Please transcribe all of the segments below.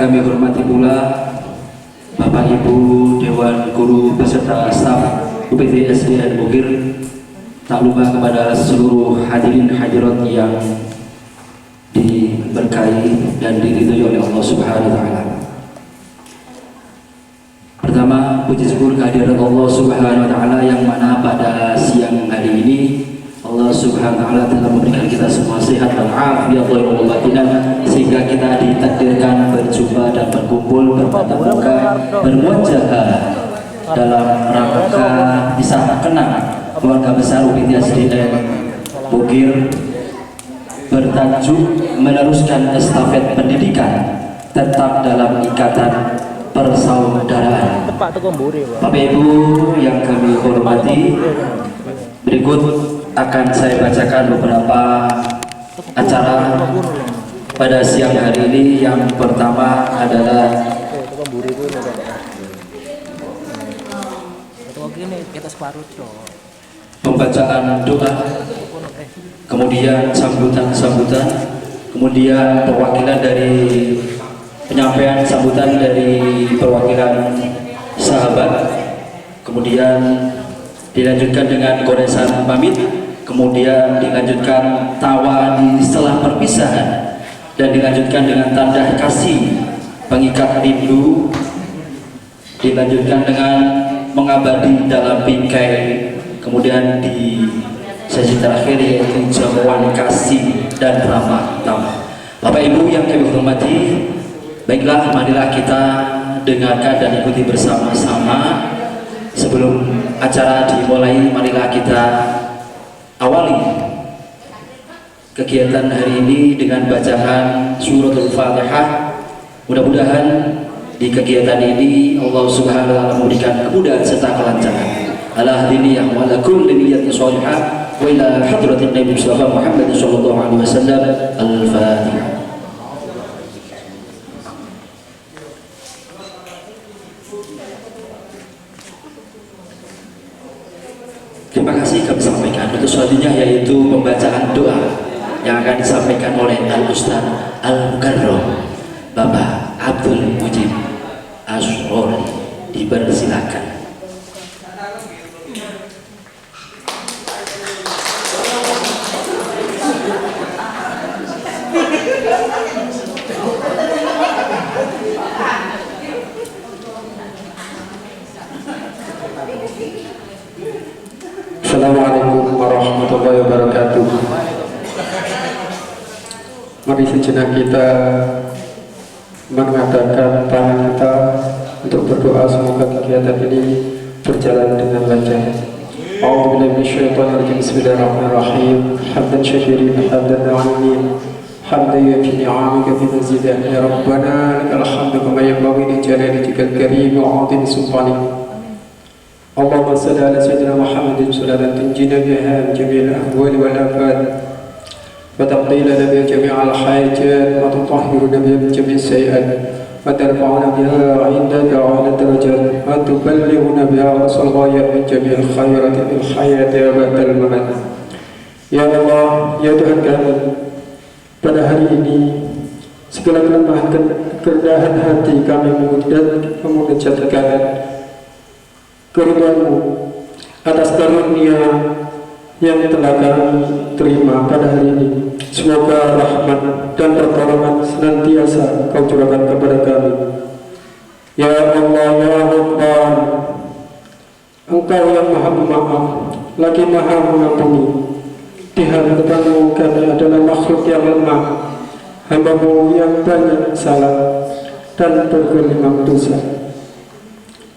kami hormati pula Bapak Ibu Dewan Guru beserta staf UPT SDN Bogir, tak lupa kepada seluruh hadirin hadirat yang diberkahi dan diridhoi oleh Allah Subhanahu wa taala. Pertama, puji syukur kehadirat Allah Subhanahu wa taala yang mana pada siang hari ini Allah Subhanahu wa taala telah memberikan kita semua sehat dan afiat zahir batin, sehingga kita ditakdirkan berjumpa dan berkumpul bertatap muka bermuajahah dalam rangka bisa kenang keluarga besar UPT SDN Bogir bertajuk meneruskan estafet pendidikan tetap dalam ikatan persaudaraan. Bapak Ibu yang kami hormati, berikut akan saya bacakan beberapa acara pada siang hari ini. Yang pertama adalah pembacaan doa, kemudian sambutan, kemudian perwakilan dari penyampaian sambutan dari perwakilan sahabat, kemudian dilanjutkan dengan goresan pamit, kemudian dilanjutkan tawa di setelah perpisahan, dan dilanjutkan dengan tanda kasih pengikat rindu, dilanjutkan dengan mengabadi dalam bingkai, kemudian di sesi terakhir yaitu jamuan kasih dan ramah tamah. Bapak Ibu yang kami hormati, baiklah, marilah kita dengarkan dan ikuti bersama-sama. Sebelum acara dimulai, marilah kita awali kegiatan hari ini dengan bacaan suratul Fatihah. Mudah-mudahan di kegiatan ini Allah Subhanahu wa taala memberikan kemudahan serta kelancaran. Ala diniyah wa ala kulli niyatin shalihah wa ila hadratin Nabi Muhammad sallallahu alaihi wasallam. Al-Fatihah. Terima kasih kami sampaikan. Untuk selanjutnya yaitu pembacaan doa yang akan disampaikan oleh Al-Ustaz Al-Mukarram Bapak Abdul Mujib Asrori. Dipersilakan. Assalamualaikum warahmatullahi wabarakatuh. Mari sejenak kita mengatakan tangan kita untuk berdoa semoga kegiatan ini berjalan dengan lancar. A'udzubillahi minasyaitonir rajim. Bismillahirrahmanirrahim. Hamdan syakirin hamdan na'imin hamdan yafi ni'amika fi mazidah ya rabbana lakal hamdu kama yanbaghi li jalali wajhikal karim wa 'azimi sultanik. اللهم صل على سيدنا محمد صلاة تنجينا بها من جميع الأهوال والآفات وتقضي لنا بها جميع الحاجات وتطهرنا بها من جميع السيئات وترفعنا بها عندك أعلى الدرجات وتبلغنا بها أقصى الغايات من جميع الخيرات في الحياة وبعد الممات. Ya Allah, ya Tuhan kami, pada hari ini segala kelemahan kerendahan hati kami memunajatkan keridhaan-Mu atas karunia yang telah kami terima pada hari ini. Semoga rahmat dan pertolongan senantiasa Kau curahkan kepada kami. Ya Allah, ya Rabbana, Engkau yang Maha Pemaaf lagi Maha Mengampuni. Di hadapan-Mu kami adalah makhluk yang lemah, hamba-Mu yang banyak salah dan bergelimang dosa.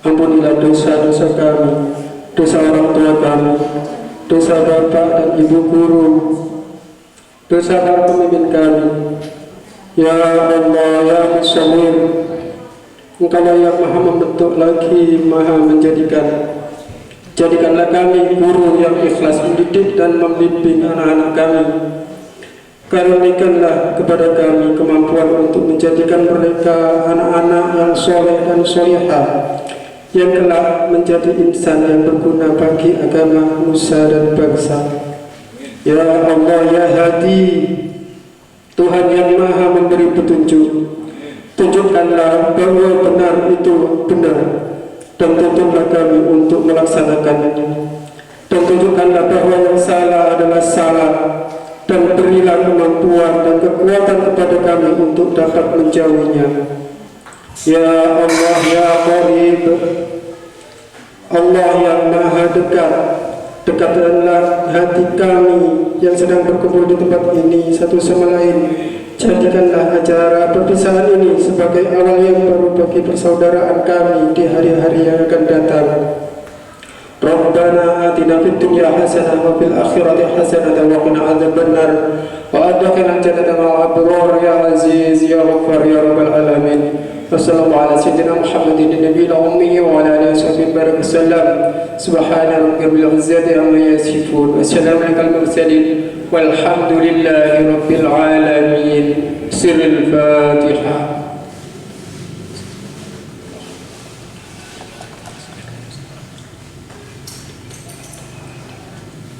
Ampunilah dosa-dosa kami, dosa orang tua kami, dosa bapak dan ibu guru, dosa para pemimpin kami. Ya Allah, ya Musawwir, Engkaulah yang Maha membentuk lagi Maha menjadikan. Jadikanlah kami guru yang ikhlas mendidik dan membimbing anak-anak kami. Karunikanlah kepada kami kemampuan untuk menjadikan mereka anak-anak yang soleh dan solehah, yang kelak menjadi insan yang berguna bagi agama, nusa dan bangsa. Ya Allah, ya Hadi, Tuhan yang Maha memberi petunjuk, Tunjukkanlah bahwa benar itu benar, dan tuntunlah kami untuk melaksanakannya. Dan tunjukkanlah bahwa yang salah adalah salah, dan berilah kemampuan dan kekuatan kepada kami untuk dapat menjauhinya. Ya Allah, ya Qarib, Allah yang maha dekat, dekatkanlah hati kami yang sedang berkumpul di tempat ini satu sama lain. Jadikanlah acara perpisahan ini sebagai awal yang baru bagi persaudaraan kami di hari-hari yang akan datang. Rabbana atina fid dunya hasanah wa fil akhirati hasanah wa qina adzabannar wa adkhilna jannata ma'al abrar ya aziz ya ghaffar ya rabbal alamin. Wassalamu ala sayyidina Muhammadin nabiyil ummi wa ala alihi washabbihi barik wasallam. Subhana rabbil izzati amma yasifun. Wassalamu alal mursalin walhamdulillahi rabbil alamin. Sirrul Fatihah.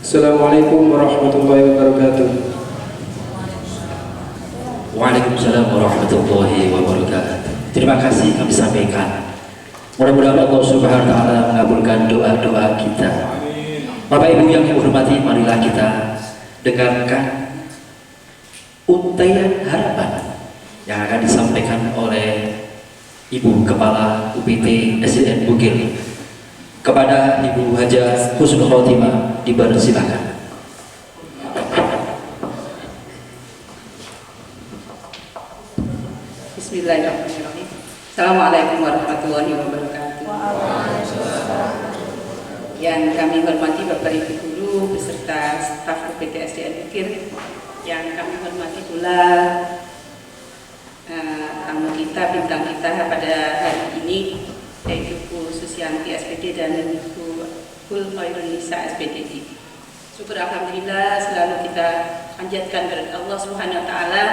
Assalamualaikum warahmatullahi wabarakatuh. Waalaikumsalam warahmatullahi wabarakatuh. Terima kasih kami sampaikan. Mudah-mudahan Allah Subhanahu wa taala mengabulkan doa-doa kita. Bapak Ibu yang hormati, marilah kita dengarkan untaian harapan yang akan disampaikan oleh Ibu Kepala UPT SDN Bukil kepada Ibu Hajah Husnul Khotimah. Dipersilakan. Bismillahirrahmanirrahim. Assalamualaikum warahmatullahi wabarakatuh. Yang kami hormati Bapak Ibu Guru beserta staf UPT SDN Bukil, yang kami hormati pula tamu kita, bintang kita pada hari ini, yaitu Bu Susianti SPD dan Bu Kul Khairun Nisa SPD. Syukur alhamdulillah selalu kita panjatkan kepada Allah Subhanahu wa taala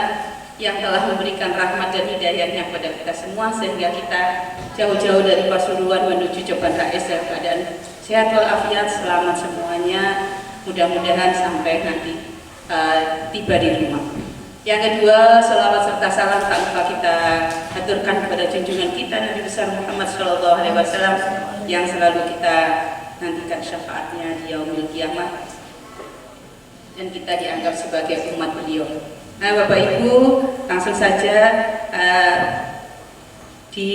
yang telah memberikan rahmat dan hidayahnya kepada kita semua, sehingga kita jauh-jauh dari Pasuruan menuju Joban Rais dalam keadaan sehat walafiat, selamat semuanya. Mudah-mudahan sampai nanti tiba di rumah. Yang kedua, salawat serta salam tak lupa kita aturkan kepada junjungan kita Nabi besar Muhammad SAW yang selalu kita nantikan syafaatnya di yaumil kiamah dan kita dianggap sebagai umat beliau. Nah, Bapak Ibu, langsung saja di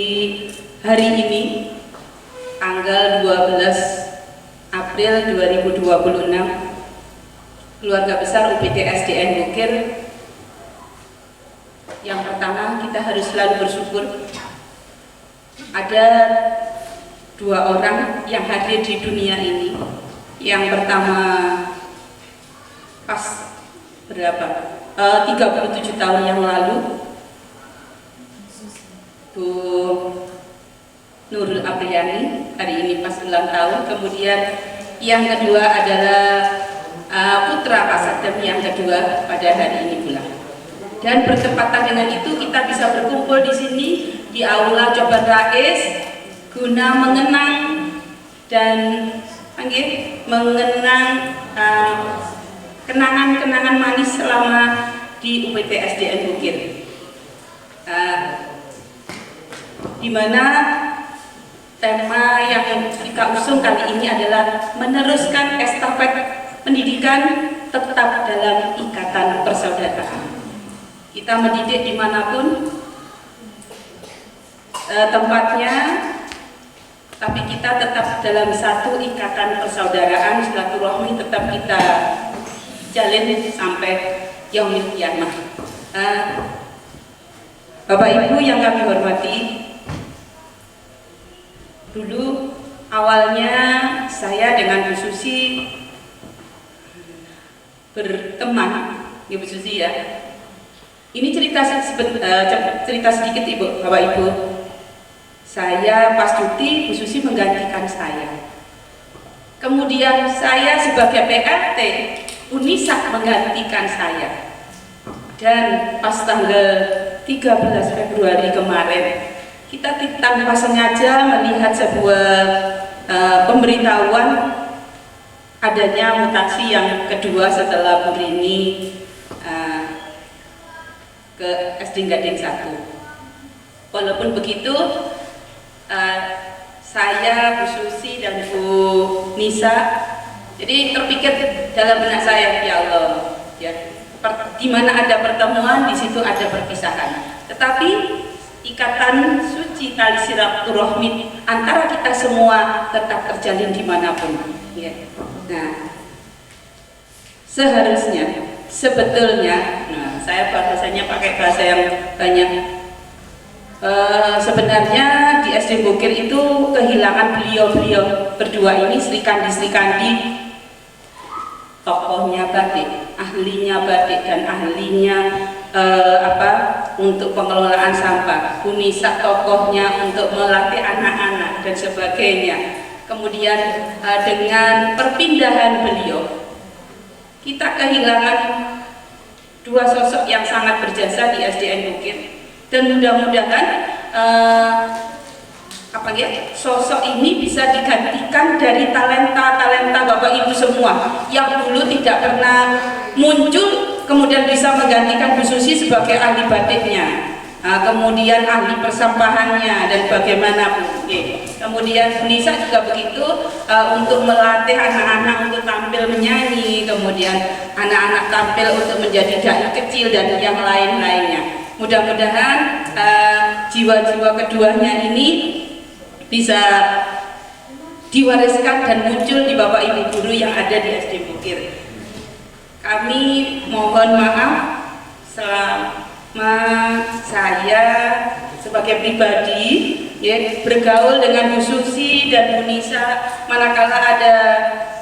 hari ini tanggal 12 April 2026, keluarga besar UPT SDN Bukil, yang pertama kita harus selalu bersyukur ada dua orang yang hadir di dunia ini. Yang pertama pas berapa? 37 tahun yang lalu, Bu Nurul Apriani, hari ini pas ulang tahun. Kemudian yang kedua adalah putra Pak Sadam yang kedua pada hari ini pula. Dan bertepatan dengan itu kita bisa berkumpul di sini di Aula Joban Rais guna mengenang dan mengenang kenangan-kenangan manis selama di UPT SDN Bukil, di mana tema yang kita usung kali ini adalah meneruskan estafet pendidikan tetap dalam ikatan persaudaraan. Kita mendidik dimanapun tempatnya, tapi kita tetap dalam satu ikatan persaudaraan, silaturahmi tetap kita jalin sampai yaumil kiamah. Bapak Ibu yang kami hormati, dulu awalnya saya dengan Bu Susi berteman, Bu Susi ya. Ini cerita sedikit Ibu, Bapak Ibu. Saya pas cuti, Bu Susi menggantikan saya. Kemudian saya sebagai PRT Unisak menggantikan saya. Dan pas tanggal 13 Februari kemarin, kita tanpa sengaja melihat sebuah pemberitahuan adanya mutasi yang kedua setelah Bu Rini ke SD Gading 1. Walaupun begitu, saya, Bu Susi dan Bu Nisa, jadi terpikir dalam benak saya, ya Allah, ya, di mana ada pertemuan, di situ ada perpisahan. Tetapi ikatan suci tali silaturahmi antara kita semua tetap terjalin dimanapun. Ya. Nah, seharusnya, sebetulnya, nah, saya bahasanya pakai bahasa yang banyak. Sebenarnya di SD Bukir itu kehilangan beliau-beliau berdua ini, Sri Kandi, tokohnya batik, ahlinya batik dan ahlinya untuk pengelolaan sampah. Bu Nisa tokohnya untuk melatih anak-anak dan sebagainya. Kemudian dengan perpindahan beliau, kita kehilangan dua sosok yang sangat berjasa di SDN Bukir. Dan mudah-mudahan sosok ini bisa digantikan dari talenta Bapak Ibu semua yang dulu tidak pernah muncul, kemudian bisa menggantikan Bu Susi sebagai ahli batiknya, kemudian ahli persampahannya dan bagaimana Bu. Kemudian Bu Nisa juga begitu, untuk melatih anak-anak untuk tampil menyanyi, kemudian anak-anak tampil untuk menjadi dai kecil dan yang lain-lainnya. Mudah-mudahan jiwa-jiwa keduanya ini bisa diwariskan dan muncul di Bapak Ibu guru yang ada di SD Bukir. Kami mohon maaf selama saya sebagai pribadi ya, bergaul dengan Bu Susi dan Bu Nisa, manakala ada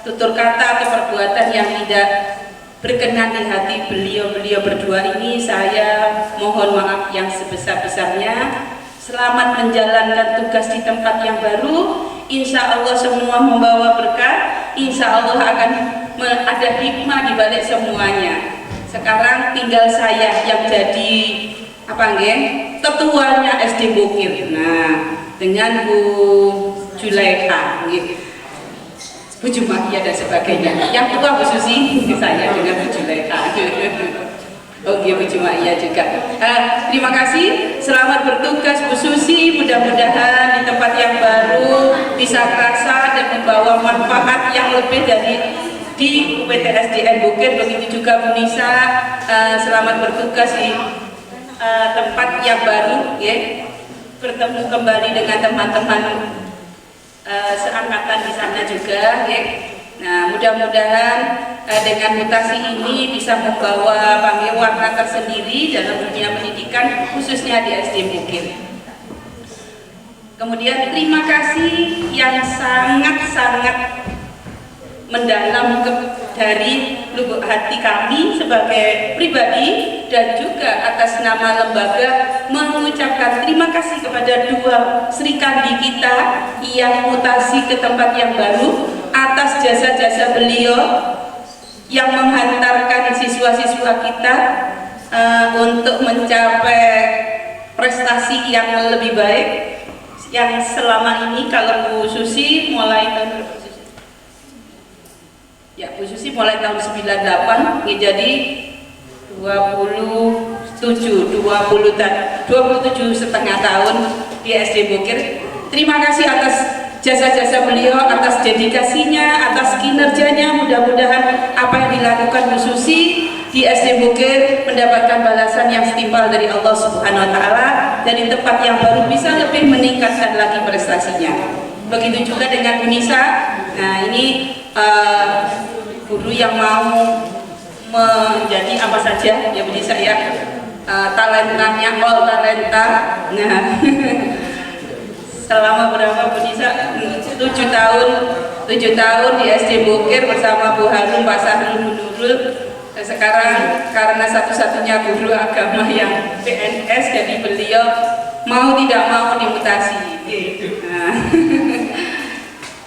tutur kata atau perbuatan yang tidak berkenan di hati beliau-beliau berdua ini, saya mohon maaf yang sebesar-besarnya. Selamat menjalankan tugas di tempat yang baru. Insya Allah semua membawa berkah. Insya Allah akan ada hikmah di balik semuanya. Sekarang tinggal saya yang jadi ketuanya SD Bukir. Nah, dengan Bu Juleha, Bu Jumaiyah dan sebagainya. Yang tua Bu Susi, saya dengan Bu Juleha. Oh iya, Bu Jumaiyah juga. Terima kasih, selamat bertugas Bu Susi. Mudah-mudahan di tempat yang baru bisa terasa dan membawa manfaat yang lebih dari di UPTSDN Bukir. Begitu juga Bu Nisa, selamat bertugas di tempat yang baru, ya. Bertemu kembali dengan teman-teman seangkatan di sana juga, ya. Nah, mudah-mudahan dengan mutasi ini bisa membawa warna tersendiri dalam dunia pendidikan, khususnya di SD Bukir. Kemudian terima kasih yang sangat-sangat mendalam dari lubuk hati kami sebagai pribadi dan juga atas nama lembaga mengucapkan terima kasih kepada dua Sri Kandi kita yang mutasi ke tempat yang baru atas jasa-jasa beliau yang menghantarkan siswa-siswa kita untuk mencapai prestasi yang lebih baik yang selama ini. Kalau Bu Susi mulai tahun Bu Susi mulai tahun 98 jadi 27 setengah tahun di SD Bukir. Terima kasih atas jasa-jasa beliau, atas dedikasinya, atas kinerjanya. Mudah-mudahan apa yang dilakukan Bu Susi di SD Bukir mendapatkan balasan yang setimpal dari Allah Subhanahu wa Ta'ala, dan di tempat yang baru bisa lebih meningkatkan lagi prestasinya. Begitu juga dengan Bu Nisa. Nah, ini guru yang mau menjadi apa saja ya Bu Nisa ya, talentanya all talenta. Nah, selama berapa Bu Nisa? 7 tahun di SD Bukir bersama Bu Harun, Pak Sahrul Munurul. Sekarang karena satu-satunya guru agama yang PNS, jadi beliau mau tidak mau dimutasi. Nah,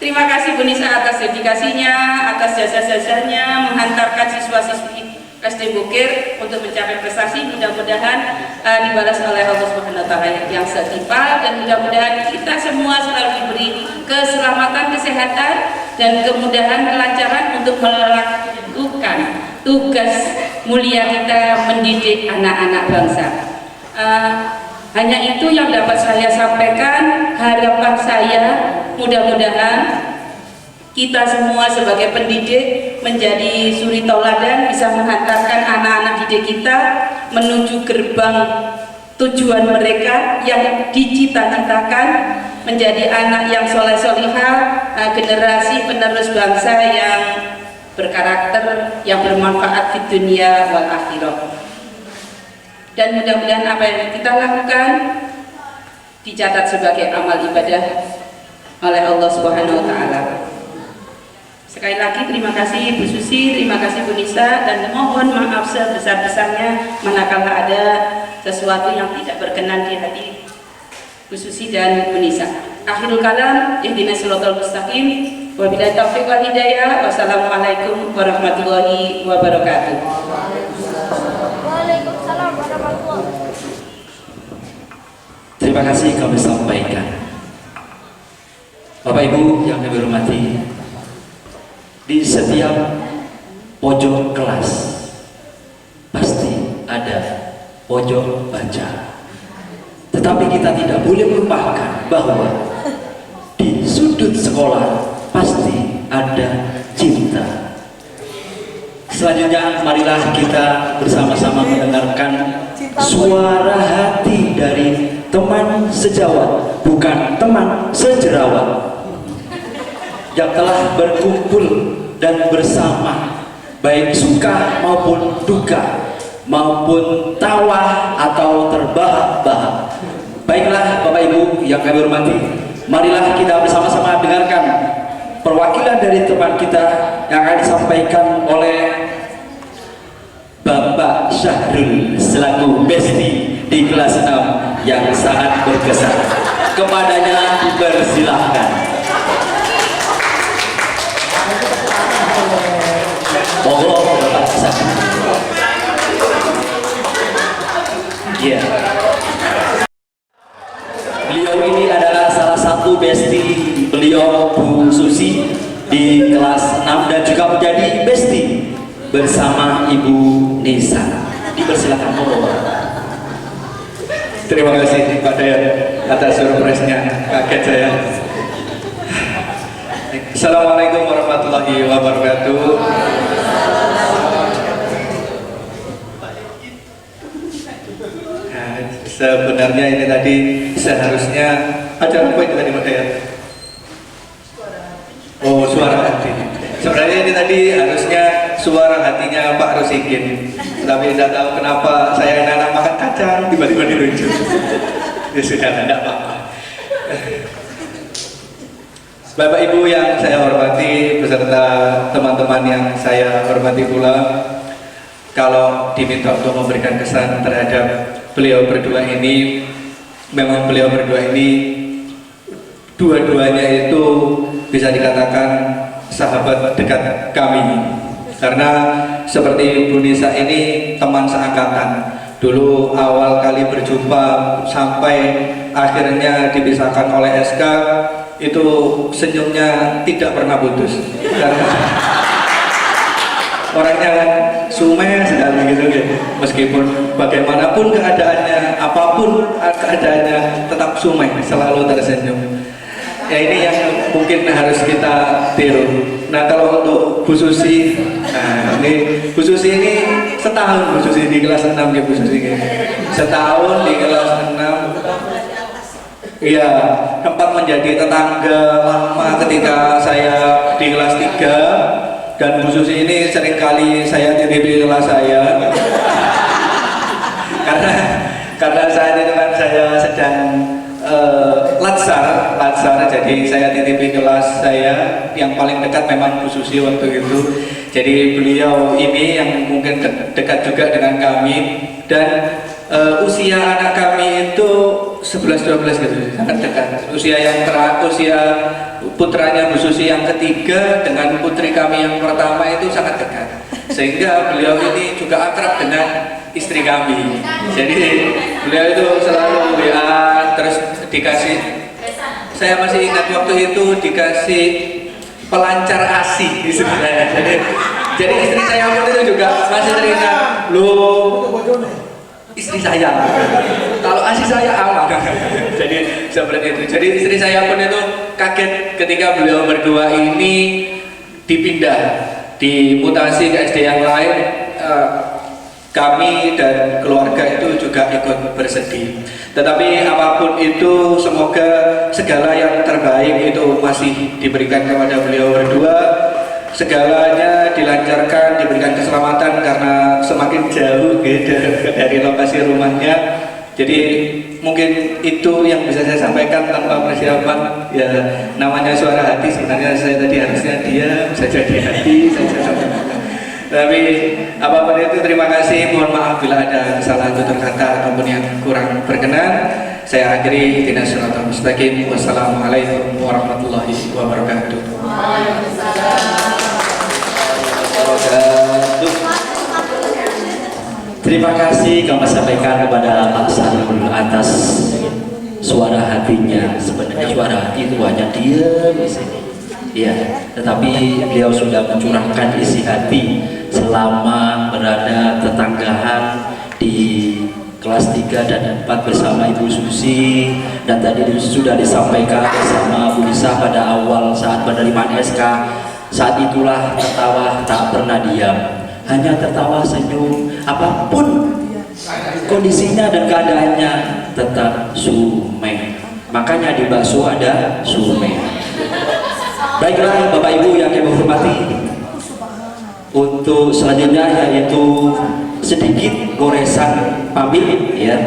terima kasih Bu Nisa atas dedikasinya, atas jasa-jasanya menghantarkan siswa-siswi SD Bukir untuk mencapai prestasi. Mudah-mudahan dibalas oleh Allah Subhanahu wa Ta'ala yang setimpal, dan mudah-mudahan kita semua selalu diberi keselamatan, kesehatan, dan kemudahan kelancaran untuk melakukan tugas mulia kita mendidik anak-anak bangsa. Hanya itu yang dapat saya sampaikan. Harapan saya mudah-mudahan kita semua sebagai pendidik menjadi suri tauladan, bisa menghantarkan anak-anak didik kita menuju gerbang tujuan mereka yang dicita-citakan, menjadi anak yang soleh solihah, generasi penerus bangsa yang berkarakter, yang bermanfaat di dunia wal akhirah. Dan mudah-mudahan apa yang kita lakukan dicatat sebagai amal ibadah oleh Allah Subhanahu wa Ta'ala. Sekali lagi terima kasih Bu Susi, terima kasih Bu Nisa, dan mohon maaf sebesar-besarnya manakala ada sesuatu yang tidak berkenan di hati Bu Susi dan Bu Nisa. Akhirul kalam, ihdinas siratal mustaqim, wabillahi taufiq wal hidayah. Wassalamualaikum warahmatullahi wabarakatuh. Waalaikumsalam warahmatullahi wabarakatuh. Terima kasih kami sampaikan. Bapak Ibu yang kami hormati, di setiap pojok kelas pasti ada pojok baca. Tetapi kita tidak boleh melupakan bahwa di sudut sekolah pasti ada cinta. Selanjutnya marilah kita bersama-sama mendengarkan suara hati dari teman sejawat, bukan teman sejerawat, yang telah berkumpul dan bersama, baik suka maupun duka, maupun tawa atau terbahak-bahak. Baiklah Bapak Ibu yang kami hormati, marilah kita bersama-sama dengarkan perwakilan dari teman kita yang akan disampaikan oleh Bapak Syahrul selaku Besti di kelas 6 yang sangat berkesan. Kepadanya dipersilahkan. Monggo Bapak Syahrul. Ya. Beliau ini adalah salah satu besti beliau Bu Susi di kelas 6 dan juga menjadi besti bersama Ibu Nisa. Dipersilakan monggo. Terima kasih Pak Dayan atas surprise-nya, kaget saya. Assalamualaikum warahmatullahi wabarakatuh. Nah, sebenarnya ini tadi seharusnya acara apa itu tadi Pak Dayan? Oh, suara hati. Sebenarnya ini tadi harusnya suara hatinya Pak Rusikin, tapi tidak tahu kenapa saya enak makan kacang tiba-tiba dirujuk. Ya sudah, tidak apa-apa. Bapak Ibu yang saya hormati beserta teman-teman yang saya hormati pula, kalau diminta untuk memberikan kesan terhadap beliau berdua ini, memang beliau berdua ini dua-duanya itu bisa dikatakan sahabat dekat kami, karena seperti Bu Nisa ini teman seangkatan. Dulu awal kali berjumpa sampai akhirnya dipisahkan oleh SK, itu senyumnya tidak pernah putus, karena orangnya kan sumeh sekali gitu, meskipun bagaimanapun keadaannya, apapun keadaannya tetap sumeh, selalu tersenyum. Ya ini yang mungkin harus kita tiru. Nah kalau untuk Bu Susi, nah ini Bu Susi ini setahun Bu Susi di kelas 6 ya Bu Susi ini. Setahun di kelas 6. Iya, sempat menjadi tetangga lama ketika saya di kelas 3, dan Bu Susi ini seringkali saya titipi kelas saya. karena saat itu kan saya sedang latsar, jadi saya titipi kelas saya yang paling dekat memang Bu Susi waktu itu. Jadi beliau ini yang mungkin dekat juga dengan kami, dan usia anak kami itu 11-12 gitu, sangat dekat. Usia putranya Bu Susi yang ketiga dengan putri kami yang pertama itu sangat dekat, sehingga beliau ini juga akrab dengan istri kami. Jadi beliau itu selalu WA, terus dikasih, saya masih ingat waktu itu dikasih pelancar ASI istri saya. Jadi istri saya pun itu juga masih teringat, loh istri saya. Kalau asih saya aman. Jadi seperti itu. Jadi istri saya pun itu kaget ketika beliau berdua ini dipindah, dimutasi ke SD yang lain. Kami dan keluarga itu juga ikut bersedih. Tetapi apapun itu, semoga segala yang terbaik itu masih diberikan kepada beliau berdua. Segalanya dilancarkan, diberikan keselamatan karena semakin jauh gitu dari lokasi rumahnya. Jadi mungkin itu yang bisa saya sampaikan tanpa persiapan. Ya, namanya suara hati, sebenarnya saya tadi harusnya diam saja di hati saya sampaikan. Tapi apapun itu, terima kasih. Mohon maaf bila ada salah tutur kata ataupun yang kurang berkenan. Saya akhiri ihdinas siratal mustaqim. Wassalamualaikum warahmatullahi wabarakatuh. Terima kasih kami sampaikan kepada Pak Sarul atas suara hatinya. Sebenarnya suara hati itu hanya diam di sini. Iya, tetapi beliau sudah mencurahkan isi hati selama berada tetanggaan di kelas 3 dan 4 bersama Ibu Susi, dan tadi sudah disampaikan bersama Bu Lisa pada awal saat penerimaan SK. Saat itulah tertawa tak pernah diam, hanya tertawa senyum, apapun kondisinya dan keadaannya tetap sumeh. Makanya di bakso ada sumeh. Baiklah Bapak Ibu yang kami hormati, untuk selanjutnya yaitu sedikit goresan pamit ya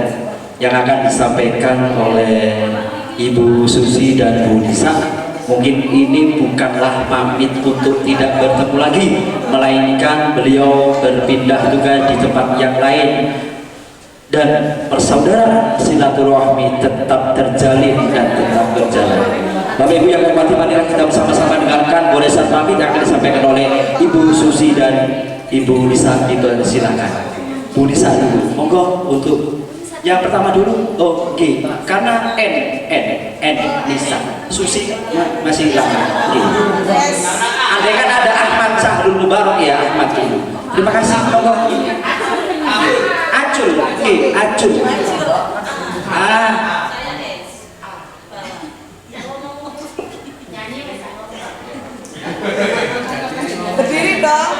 yang akan disampaikan oleh Ibu Susi dan Bu Lisa. Mungkin ini bukanlah pamit untuk tidak bertemu lagi, melainkan beliau berpindah tugas di tempat yang lain, dan persaudaraan silaturahmi tetap terjalin dan tetap berjalan. Bapak Ibu yang hormati, marilah kita bersama-sama dengarkan goresan pamit yang akan disampaikan oleh Ibu Susi dan Ibu Lisa. Silakan Bu Lisa dulu, monggo untuk yang pertama dulu. Oke, karena N Lisa, Susi masih lama. Andai kan ada Ahmad Sahrul Mubarak ya, Ahmad dulu. Terima kasih, monggo. Acul, Acul. Berdiri dong.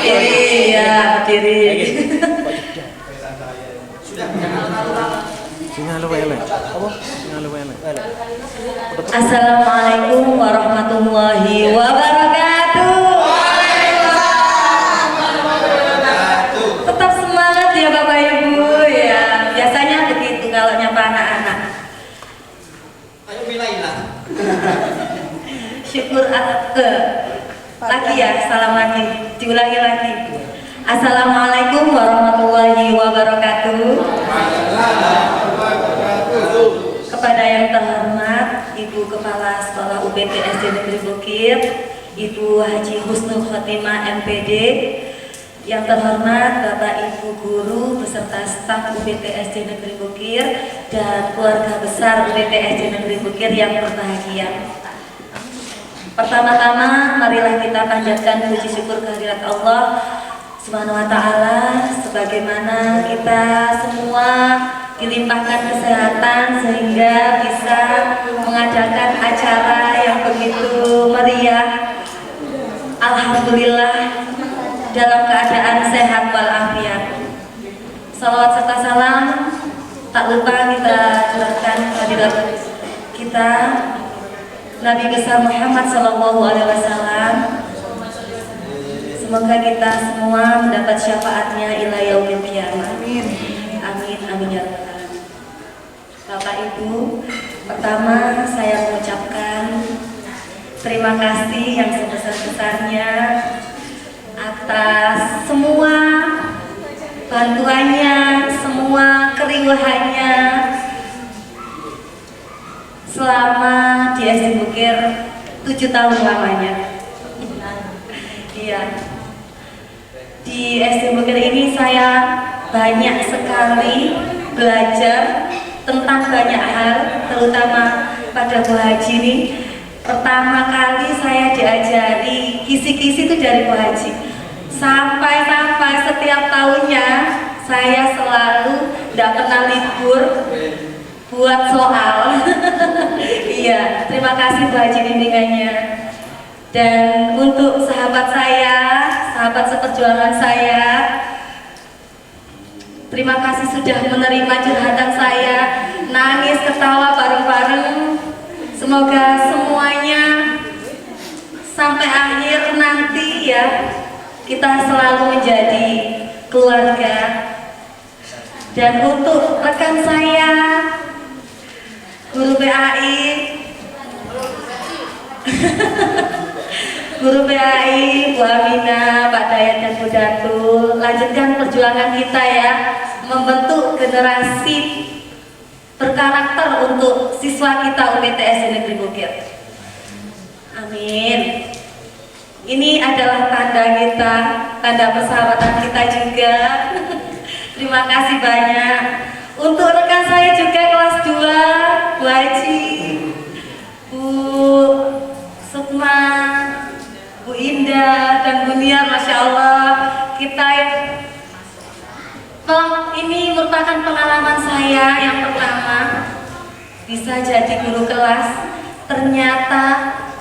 Iya, berdiri. Assalamualaikum warahmatullahi wabarakatuh. Tetap semangat ya Bapak Ibu ya. Biasanya begitu kalau nyapa anak-anak. Ayo milailah. Syukur lagi ya, salam lagi, diulangi lagi. Assalamualaikum warahmatullahi wabarakatuh. Kepada yang terhormat Ibu Kepala Sekolah UPT SD Negeri Bukir, Ibu Haji Husnul Khotimah MPD, yang terhormat Bapak Ibu guru beserta staf UPT SD Negeri Bukir dan keluarga besar UPT SD Negeri Bukir yang berbahagia. Pertama-tama marilah kita panjatkan puji syukur kehadirat Allah Subhanahu wa Ta'ala, sebagaimana kita semua dilimpahkan kesehatan sehingga bisa mengadakan acara yang begitu meriah. Alhamdulillah dalam keadaan sehat walafiat. Salawat serta salam tak lupa kita curahkan kehadirat kita Nabi besar Muhammad SAW. Semoga kita semua mendapat syafaatnya ila yaumil qiyamah. Amin. Amin amin ya rabbal alamin. Bapak Ibu, pertama saya mengucapkan terima kasih yang sebesar-besarnya atas semua bantuannya, semua keriuhannya selama di SD Bukir 7 tahun lamanya. Iya. Di SD Bukir ini saya banyak sekali belajar tentang banyak hal, terutama pada Bu Haji ini. Pertama kali saya diajari kisi-kisi itu dari Bu Haji. Sampai setiap tahunnya saya selalu tidak pernah libur buat soal. Iya, terima kasih Bu Haji bimbingannya. Dan untuk sahabat saya, sahabat seperjuangan saya, terima kasih sudah menerima curhatan saya, nangis ketawa bareng-bareng. Semoga semuanya sampai akhir nanti ya kita selalu menjadi keluarga. Dan untuk rekan saya, guru PAI, guru PAI, Bu Amina, Pak Dayat dan Bu Datul, lanjutkan perjuangan kita ya, membentuk generasi berkarakter untuk siswa kita UPTS di Negeri Bukit. Amin. Ini adalah tanda kita, tanda persahabatan kita juga. Terima kasih banyak. Untuk rekan saya juga kelas 2, Bu Haji, Bu Sukma, Bu Indah, dan Bu Niar, Masya Allah, kita ini merupakan pengalaman saya yang pertama bisa jadi guru kelas. Ternyata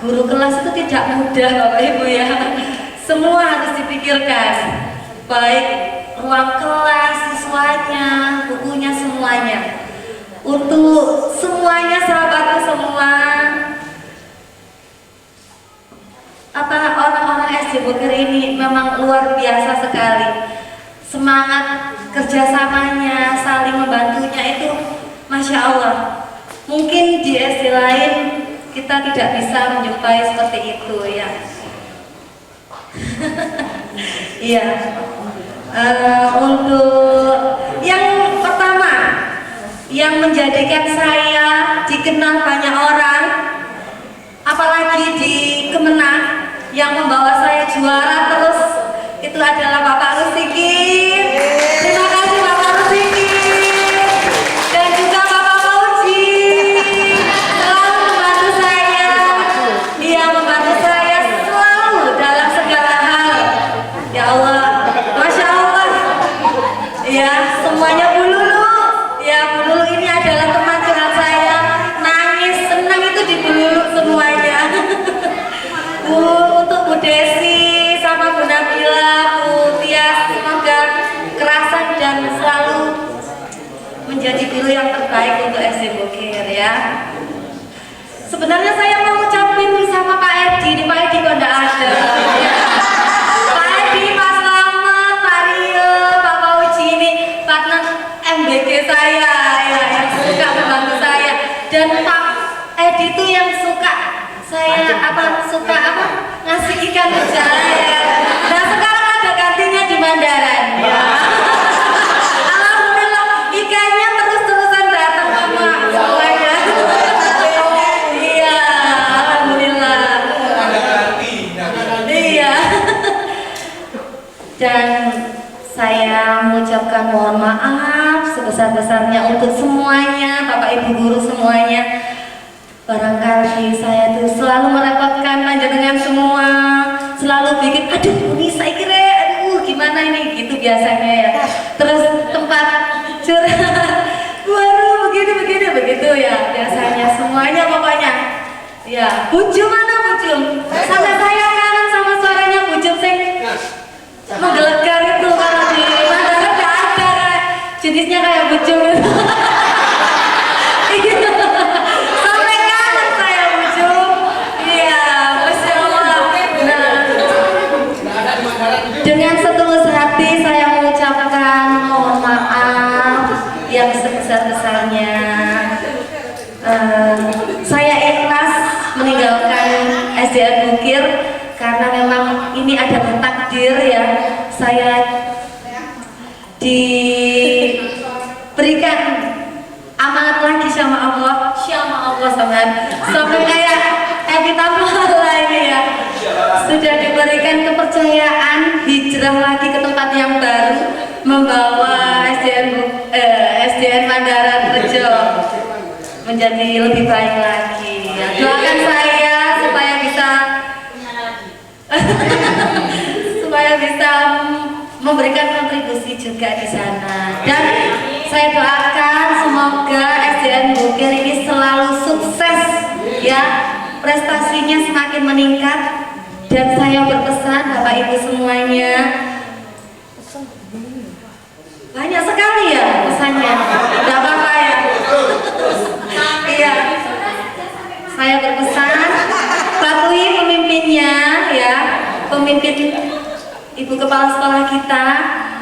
guru kelas itu tidak mudah Bapak Ibu ya. Semua harus dipikirkan, baik ruang kelas, siswanya, bukunya, semuanya. Untuk semuanya sahabatku semua, orang-orang SD Bukir ini memang luar biasa sekali. Semangat kerjasamanya, saling membantunya itu Masya Allah. Mungkin di SD lain kita tidak bisa menjumpai seperti itu ya. Iya. Untuk yang pertama yang menjadikan saya dikenal banyak orang, apalagi di Kemenang, yang membawa saya juara terus, itu adalah Bapak Rusikin. Terima kasih Bapak Rusikin. Dan juga Bapak Fauzi selalu membantu saya. Dia membantu saya selalu dalam segala hal. Ya Allah, Masya Allah. Ya, semuanya Bu Lulu. Ya, Bu Lulu ini adalah teman curhat saya. Nangis, senang itu di Bu Lulu semuanya. Untuk Bu Desi sama Bu Nabila, Bu Tias, semoga kerasan dan selalu menjadi guru yang terbaik untuk SD Bukir ya. Sebenarnya saya mau ucapin sama Pak Edi, di Pak Edi kok enggak ada ya. Pak Edi, Pak Slamet, Pak Rio, Pak Fauzi ini partner MBG saya ya, yang suka membantu saya. Dan Pak Edi itu yang suka ngasih ikan ke saya. Nah sekarang ada gantinya di Mandaran ya. Alhamdulillah ikannya terus-terusan datang sama semuanya. Iya, alhamdulillah. Iya. Dan saya mengucapkan mohon maaf sebesar-besarnya untuk semuanya, Bapak Ibu guru semuanya. Barangkali saya tuh selalu merepotkan panjenengan semua, selalu bikin, aduh ini saya kira, aduh gimana ini, gitu biasanya ya. Terus tempat curhat, waduh begitu ya, biasanya semuanya pokoknya. Ya, Bujum mana Bujum? Sampai saya kangen sama suaranya Bujum sing menggelegar itu, kalau di Mandara gak ada jenisnya kayak Bujum itu. Dengan setulus hati saya mengucapkan mohon maaf yang sebesar-besarnya. Saya ikhlas meninggalkan SDN Bukir karena memang ini adalah takdir ya. Saya diberikan amanat lagi sama Allah sampai kayak kita ini ya. Sudah diberikan kepercayaan hijrah lagi ke tempat yang baru, membawa SDN Mandaran Rejo menjadi lebih baik lagi ya. Doakan saya supaya bisa memberikan kontribusi juga di sana. Dan saya doakan semoga SDN Bukir ini selalu sukses ya, prestasinya semakin meningkat. Dan saya berpesan Bapak Ibu semuanya, banyak sekali ya pesannya, tidak apa-apa ya. Iya, saya berpesan patuhi pemimpinnya ya, pemimpin Ibu Kepala Sekolah kita.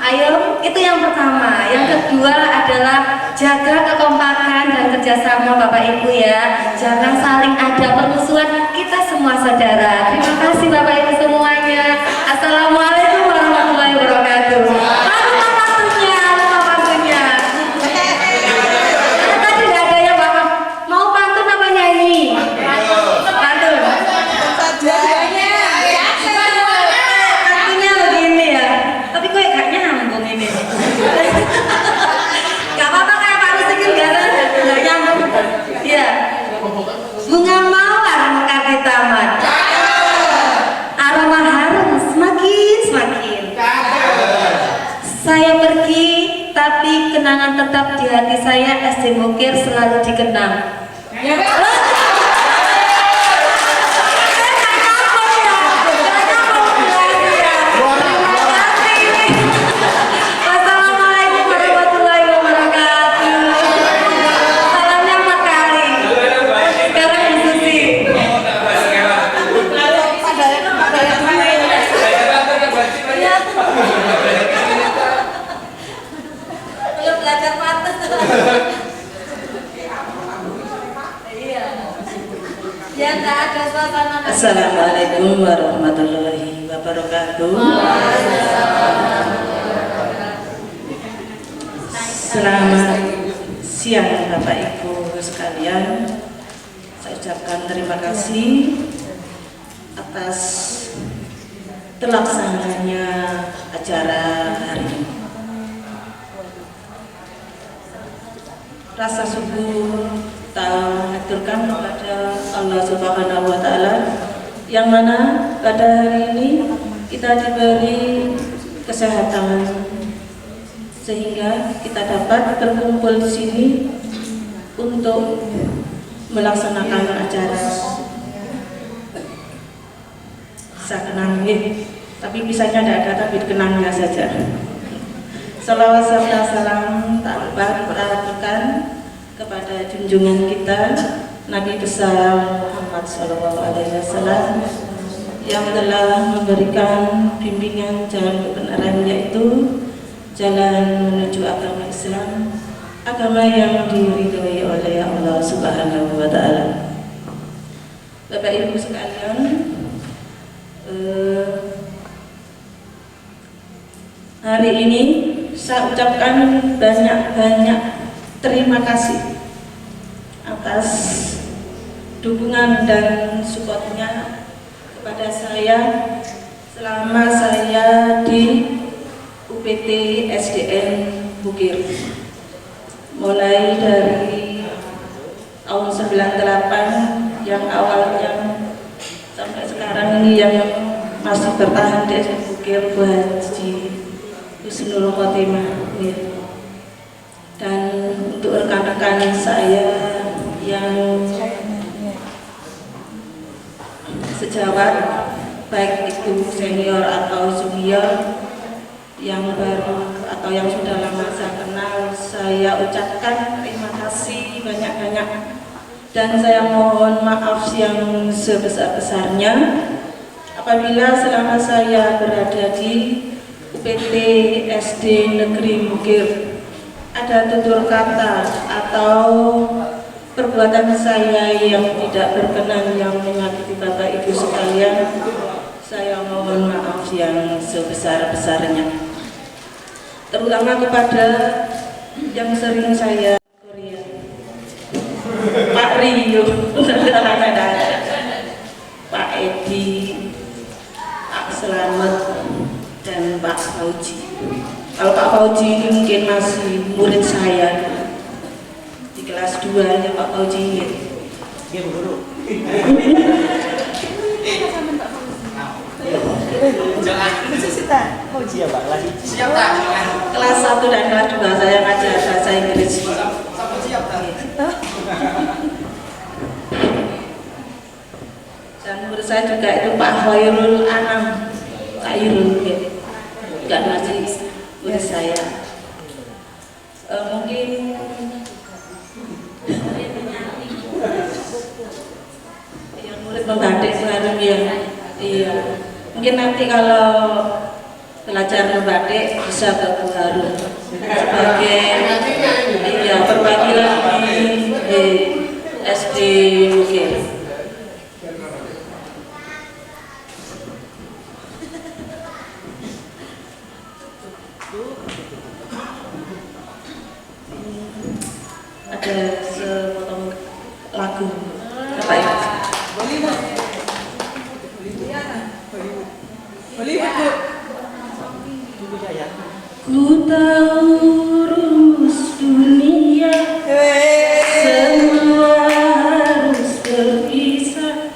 Ayo, itu yang pertama. Yang kedua adalah jaga kekompakan dan kerjasama Bapak Ibu ya. Jangan saling ada permusuhan, kita semua saudara. Terima kasih Bapak Ibu semuanya. Assalamualaikum warahmatullahi wabarakatuh. Tadi tidak ada yang Bapak mau pantun apa nyanyi? Pantun. Pantunnya begini ya. Tapi kok gak nyambung ini. Gak apa-apa kayak Pak Rusikin gak nyambung. Iya. Bunga mawar mekar di taman. Aroma harum semakin. Saya pergi, tapi kenangan tetap di hati saya. SD Bukir selalu dikenang. Wassalamualaikum warahmatullahi wabarakatuh. Salamnya 4 kali. Sekarang Bu Susi. Belum belajar patah. Iya. Ya nggak ada suasana. Assalamualaikum warahmatullahi wabarakatuh. Selamat siang Bapak Ibu sekalian. Saya ucapkan terima kasih atas terlaksananya acara hari ini. Rasa syukur kita haturkan kepada Allah Subhanahu wa Ta'ala, yang mana pada hari ini kita diberi kesehatan sehingga kita dapat berkumpul di sini untuk melaksanakan acara sakenang, tapi bisanya tidak ada, tapi dikenangnya saja. Salawat serta salam tak lupa kita aturkan kepada junjungan kita Nabi besar Muhammad SAW yang telah memberikan bimbingan jalan kebenaran, yaitu jalan menuju agama Islam, agama yang diridhoi oleh Allah Subhanahu wa Ta'ala. Bapak Ibu sekalian, hari ini saya ucapkan banyak-banyak terima kasih atas dukungan dan supportnya kepada saya selama saya di UPT SDN Bukir, mulai dari tahun 98 yang awalnya sampai sekarang ini yang masih bertahan di SDN Bukir, Bu Haji Husnul Khotimah. Dan untuk rekan-rekan saya yang sejawat, baik itu senior atau junior, yang baru atau yang sudah lama saya kenal, saya ucapkan terima kasih banyak-banyak, dan saya mohon maaf yang sebesar-besarnya apabila selama saya berada di UPT SD Negeri Bukir ada tutur kata atau perbuatan saya yang tidak berkenan yang menyakiti Bapak Ibu sekalian. Saya mohon maaf yang sebesar-besarnya, terutama kepada yang sering saya Korea, Pak Rio, Pak Edi, Pak Selamat, dan Pak Fauji. Kalau Pak Fauji ini mungkin masih murid saya di kelas 2 ya Pak Fauji ini. Ya, guru. Kelas 1 dan kelas 2 saya ngajar bahasa Inggris. Dan menurut saya juga itu Pak Khairul Anam, Pak Irul, juga masih murid saya. Mungkin yang murid membatik baru ya, iya. Mungkin nanti kalau belajar membatik bisa ke Bu Harun sebagai perwakilan di SD Bukir. Ada sepotong lagu apa ya? Ku tahu rumus dunia semua harus terpisah,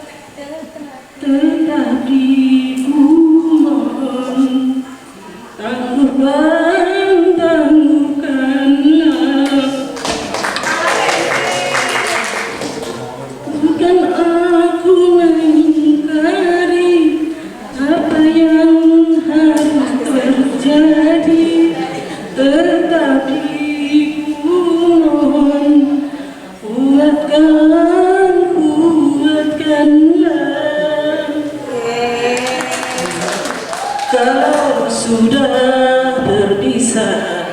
tetapi ku mohon tangguhkanlah. Bukan aku mengingkari apa yang harus terjadi, tetapi ku mohon kuatkanlah. Kalau sudah berpisah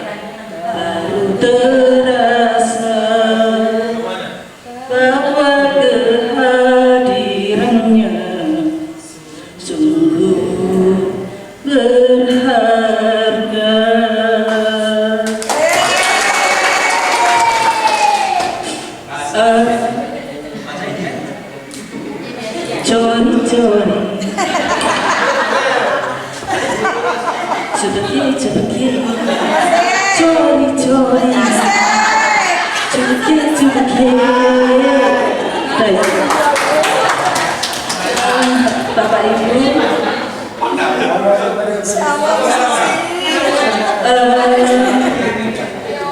baru terasa bahwa kehadirannya sungguh berharga. Cori-cori cepet-cepet cori-cori cepet-cepet. Bapak Ibu,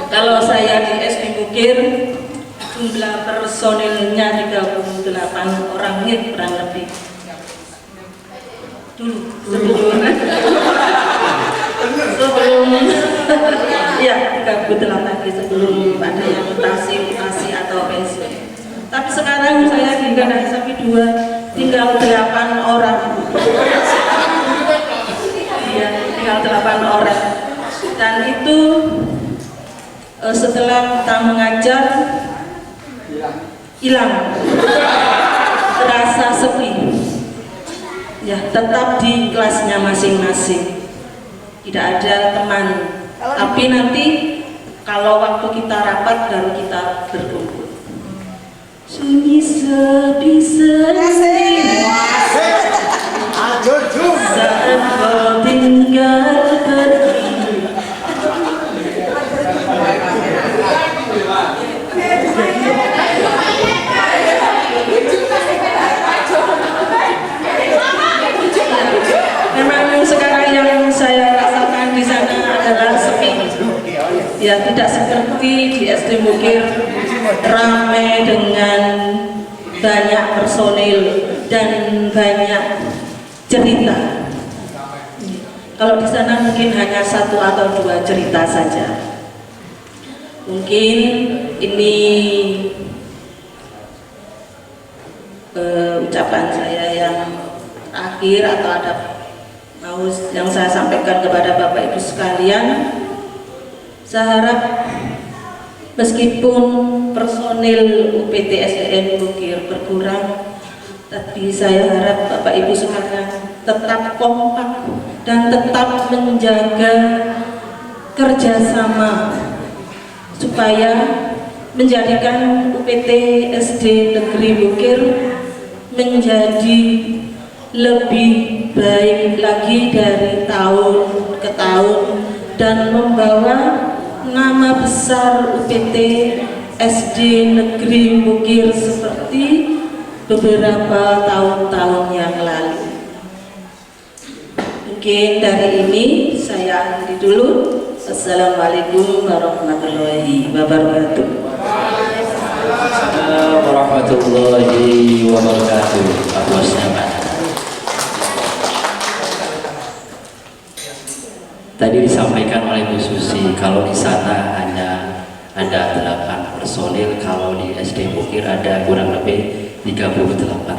kalau saya di SD Bukir jumlah personilnya 38 orang kurang lebih. Sebelum ya 38 sebelum ada yang mutasi atau pensiun. Tapi sekarang saya tinggal sampai 8 orang. Iya, tinggal 8 orang. Dan itu setelah kita mengajar hilang, terasa sepi. Ya, tetap di kelasnya masing-masing. Tidak ada teman. Tapi nanti kalau waktu kita rapat baru kita berkumpul. Sunyi sepi sendiri saat kau tinggal pergi. Memang sekarang yang saya rasakan di sana adalah sepi. Ya, tidak seperti di SD Bukir ramai dengan banyak personil dan banyak cerita. Kalau di sana mungkin hanya 1 atau 2 cerita saja. Mungkin ini ucapan saya yang akhir atau ada mau yang saya sampaikan kepada Bapak Ibu sekalian. Saya harap meskipun personil UPT SDN Bukir berkurang, tapi saya harap Bapak Ibu sekalian tetap kompak dan tetap menjaga kerjasama supaya menjadikan UPT SD Negeri Bukir menjadi lebih baik lagi dari tahun ke tahun dan membawa nama besar UPT SD Negeri Bukir seperti beberapa tahun-tahun yang lalu. Mungkin dari ini saya akhiri dulu. Assalamualaikum warahmatullahi wabarakatuh. Assalamualaikum warahmatullahi wabarakatuh. Tadi disampaikan oleh Bu Susi kalau di sana hanya ada 8 personil, kalau di SD Bukir ada kurang lebih 38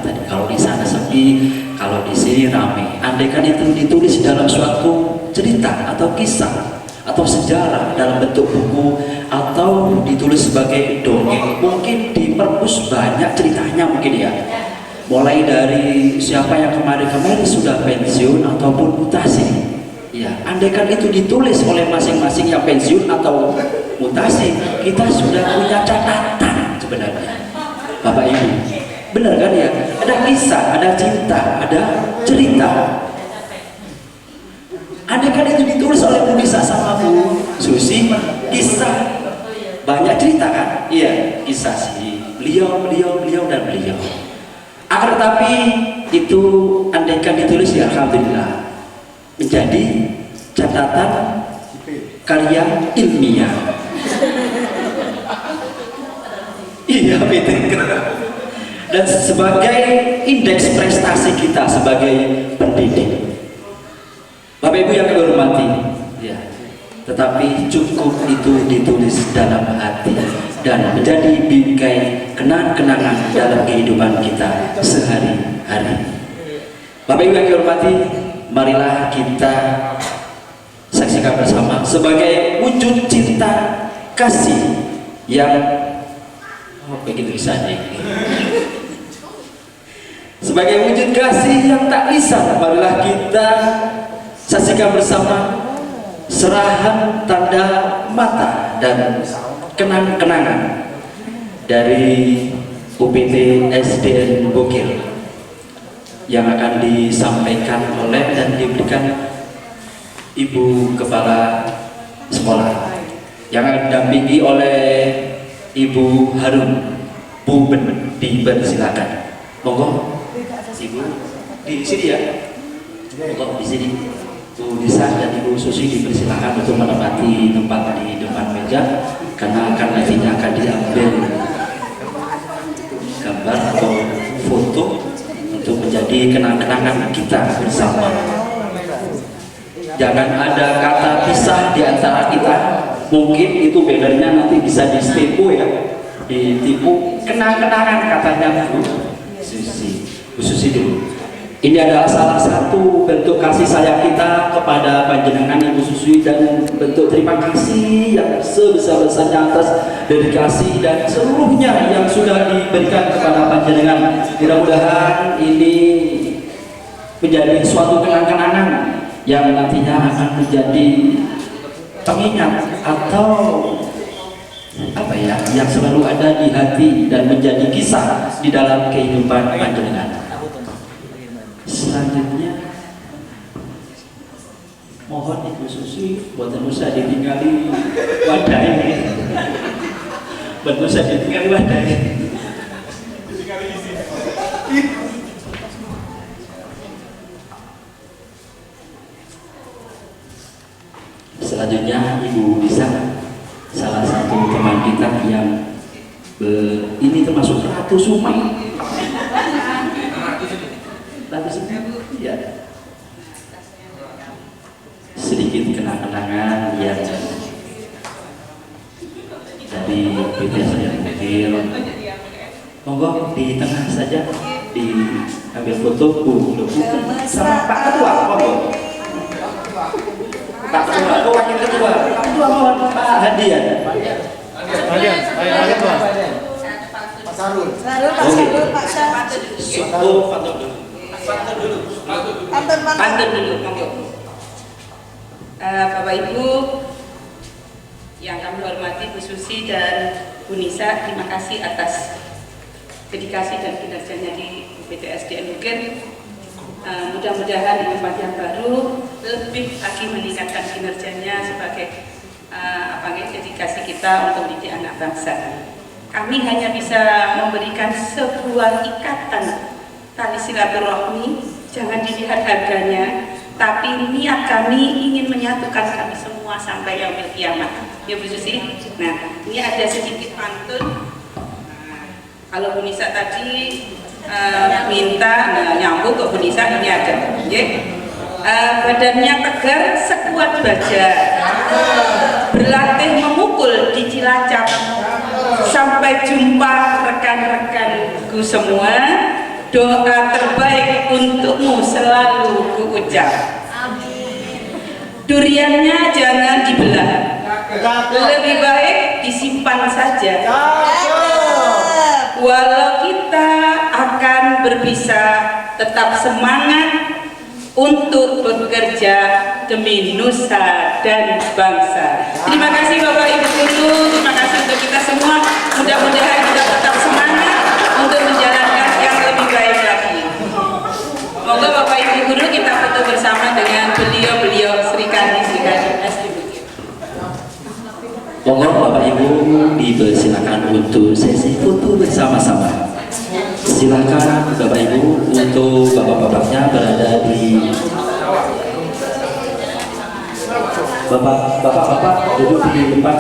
tadi. Kalau di sana sepi, kalau di sini ramai. Andaikan itu ditulis dalam suatu cerita atau kisah atau sejarah dalam bentuk buku atau ditulis sebagai dongeng, mungkin di perpus banyak ceritanya mungkin ya. Mulai dari siapa yang kemarin-kemarin sudah pensiun ataupun mutasi. Ya, andaikan itu ditulis oleh masing-masing yang pensiun atau mutasi, kita sudah punya catatan sebenarnya. Bapak Ibu, benar kan ya? Ada kisah, ada cinta, ada cerita. Andaikan itu ditulis oleh Bu Nisa sama Bu Susi, kisah banyak cerita kan? Iya, kisah si beliau dan beliau. Akan tetapi itu andaikan ditulis ya alhamdulillah menjadi catatan karya ilmiah. Iya, betul. Dan sebagai indeks prestasi kita sebagai pendidik. Bapak Ibu yang kami hormati, ya, tetapi cukup itu ditulis dalam hati dan menjadi bingkai kenang-kenangan dalam kehidupan kita sehari-hari. Bapak Ibu yang kami hormati, marilah kita saksikan bersama sebagai wujud cinta kasih yang begitu saja. Sebagai wujud kasih yang tak lisan, marilah kita saksikan bersama serahan tanda mata dan kenang-kenangan dari UPT SDN Bukir yang akan disampaikan oleh dan diberikan Ibu Kepala Sekolah yang akan didampingi oleh Ibu Harun. Bu Ben, dipersilakan. Monggo Ibu di sini ya. Monggo di sini. Bu Nisa dan Ibu Susi dipersilakan untuk menempati tempat di depan meja karena akan nantinya akan diambil gambar atau foto untuk menjadi kenang-kenangan kita bersama. Jangan ada kata pisah di antara kita. Mungkin itu bannernya nanti bisa ditipu ya, ditipu kenang-kenangan katanya Bu Susi. Bu Susi dulu. Ini adalah salah satu bentuk kasih sayang kita kepada panjenengan Ibu Susi dan bentuk terima kasih yang sebesar-besarnya atas dedikasi dan seluruhnya yang sudah diberikan kepada panjenengan. Mudah-mudahan ini menjadi suatu kenang-kenangan yang nantinya akan menjadi pengingat atau apa ya, yang selalu ada di hati dan menjadi kisah di dalam kehidupan panjenengan. Selanjutnya mohon Ibu Susi buatan usah ditinggali wadah ini, buatan usah ditinggali wadah ini. Selanjutnya Ibu Nisa, salah satu teman kita yang ini termasuk Ratu Sumai. Ya. Sedikit kenang-kenangan yang dari BTS yang Bukir. Monggo di tengah saja diambil foto Bu sama Pak Ketua. Monggo. Pak Ketua, Wakil Ketua. Pak Ketua mohon Pak Hadian. Pak Sarul, Pak Sarul. Pantun dulu, monggo. Bapak Ibu yang kami hormati, Bu Susi dan Bu Nisa, terima kasih atas dedikasi dan kinerjanya di UPT SDN Bukir. Mudah-mudahan di tempat yang baru lebih lagi meningkatkan kinerjanya sebagai dedikasi kita untuk mendidik anak bangsa. Kami hanya bisa memberikan sebuah ikatan tali silaturahmi, jangan dilihat harganya, tapi niat kami ingin menyatukan kami semua sampai yaumil kiamat. Ya Bu Susi. Nah, ini ada sedikit pantun. Kalau Bu Nisa tadi minta nyambung ke Bu Nisa, ini ada. Badannya tegar sekuat baja, berlatih memukul di Cilacap. Sampai jumpa rekan-rekanku semua. Doa terbaik untukmu selalu kuucap. Duriannya jangan dibelah, lebih baik disimpan saja. Walau kita akan berpisah, tetap semangat untuk bekerja demi nusa dan bangsa. Terima kasih Bapak Ibu Guru, terima kasih untuk kita semua. Mudah-mudahan kita tetap semangat untuk menjalankan yang lebih baik lagi. Moga Bapak Ibu Guru kita foto bersama dengan beliau-beliau Sri Kandi SPDD. Monggo Bapak Ibu dipersilakan untuk sesi foto bersama-sama. Silakan Bapak Ibu untuk bapak-bapaknya berada di bapak-bapak duduk di depan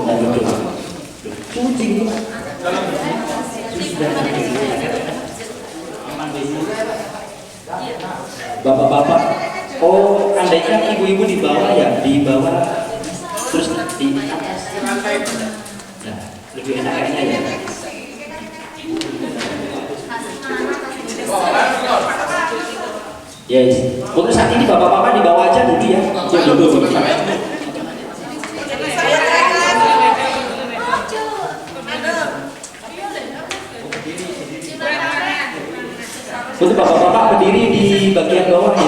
dan duduk. Bapak-bapak, oh andainya ibu-ibu di bawah ya, di bawah terus di atas. Nah, lebih enak kayaknya ya. Yes, untuk saat ini bapak-bapak di bawah aja dulu ya. Dulu. Untuk bapak-bapak berdiri di bagian bawah ya.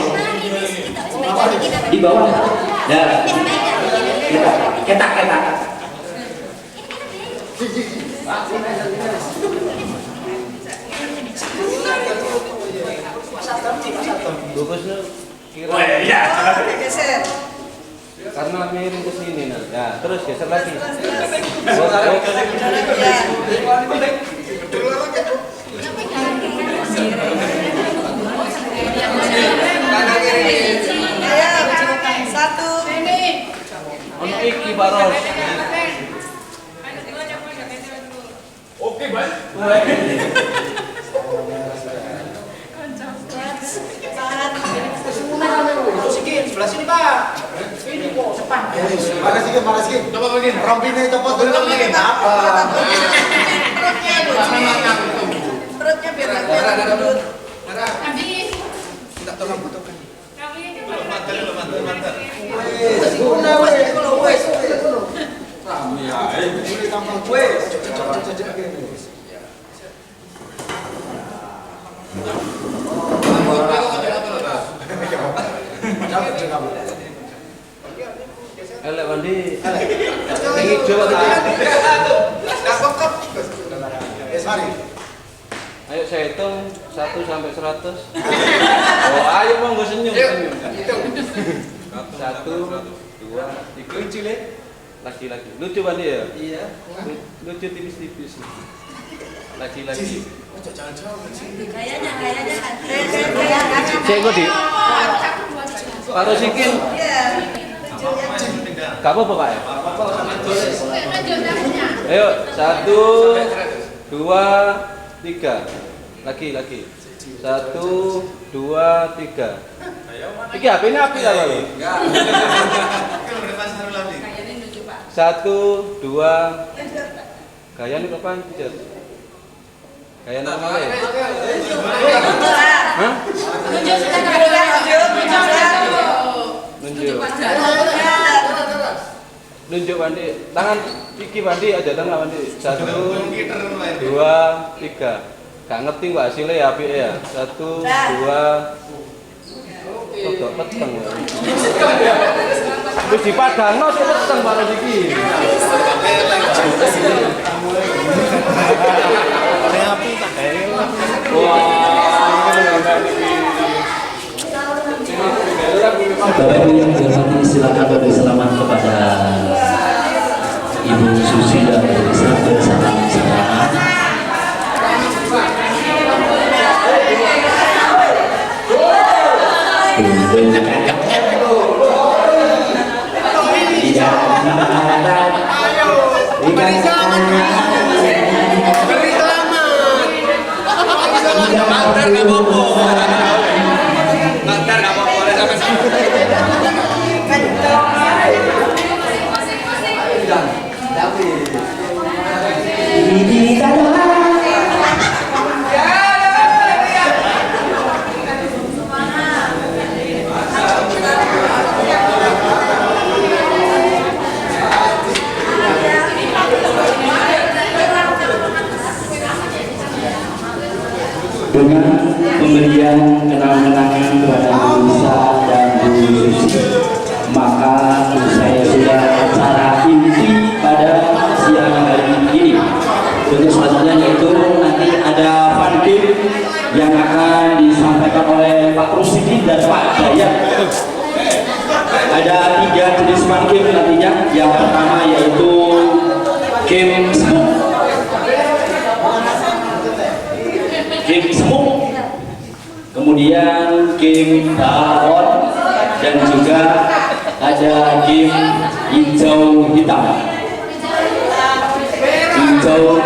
Di bawah. Ya. Ketak. Bagusnya kira. Karena miring ke sini nah. Ya, terus geser lagi. Satu. Untuk iki baros. Oke, baik. Sebelah sini Pak. Ini kok cepat. Mana sih? Coba begini. Rompinnya copot dulu begini. Apa? Perutnya biar ada dulu. Habis. Kita tolong fotokan. Belum mantel. Wes. Ya, ini tambah wes. Elek mandi. Ini coba Ayo saya hitung 1 sampai 100. Oh, ayo monggo senyum. 1, 2, 3. Lucu le? Lagi. Lucu mandi ya? Iya. Lucu tipis-tipis. Lagi. Kayaknya. Saya kok di Pak Sikin. Gak apa-apa Pak ya? Ayo 1, 2, 3. Lagi. 1, 2, 3. Iki HP ini api lah lalu. 1, 2. Gaya ini kapan? Gaya nama ya? Hah? Nunjuk Bandi. Tangan iki Bandi aja tangan Bandi. 1, 2, 3. Gak ngerti Mbak hasilnya ya apik ya. 1, 2. Kok peteng. Terus dipadangno sik peteng bareng iki. Bapak Ibu yang dihormati, silakan beri selamat kepada Ibu Susi dan Elisa bersama-sama. Dengan pemberian kenang-kenangan kepada Bu Nisa dan Bu Susi, maka saya sudah acara inti pada siang hari ini. Untuk selanjutnya yaitu nanti ada fun game yang akan disampaikan oleh Pak Rusidi dan Pak Dayat. Ada 3 jenis fun game nantinya. Yang pertama yaitu game smoke, kemudian game balon, dan juga ada game hijau hitam. Hijau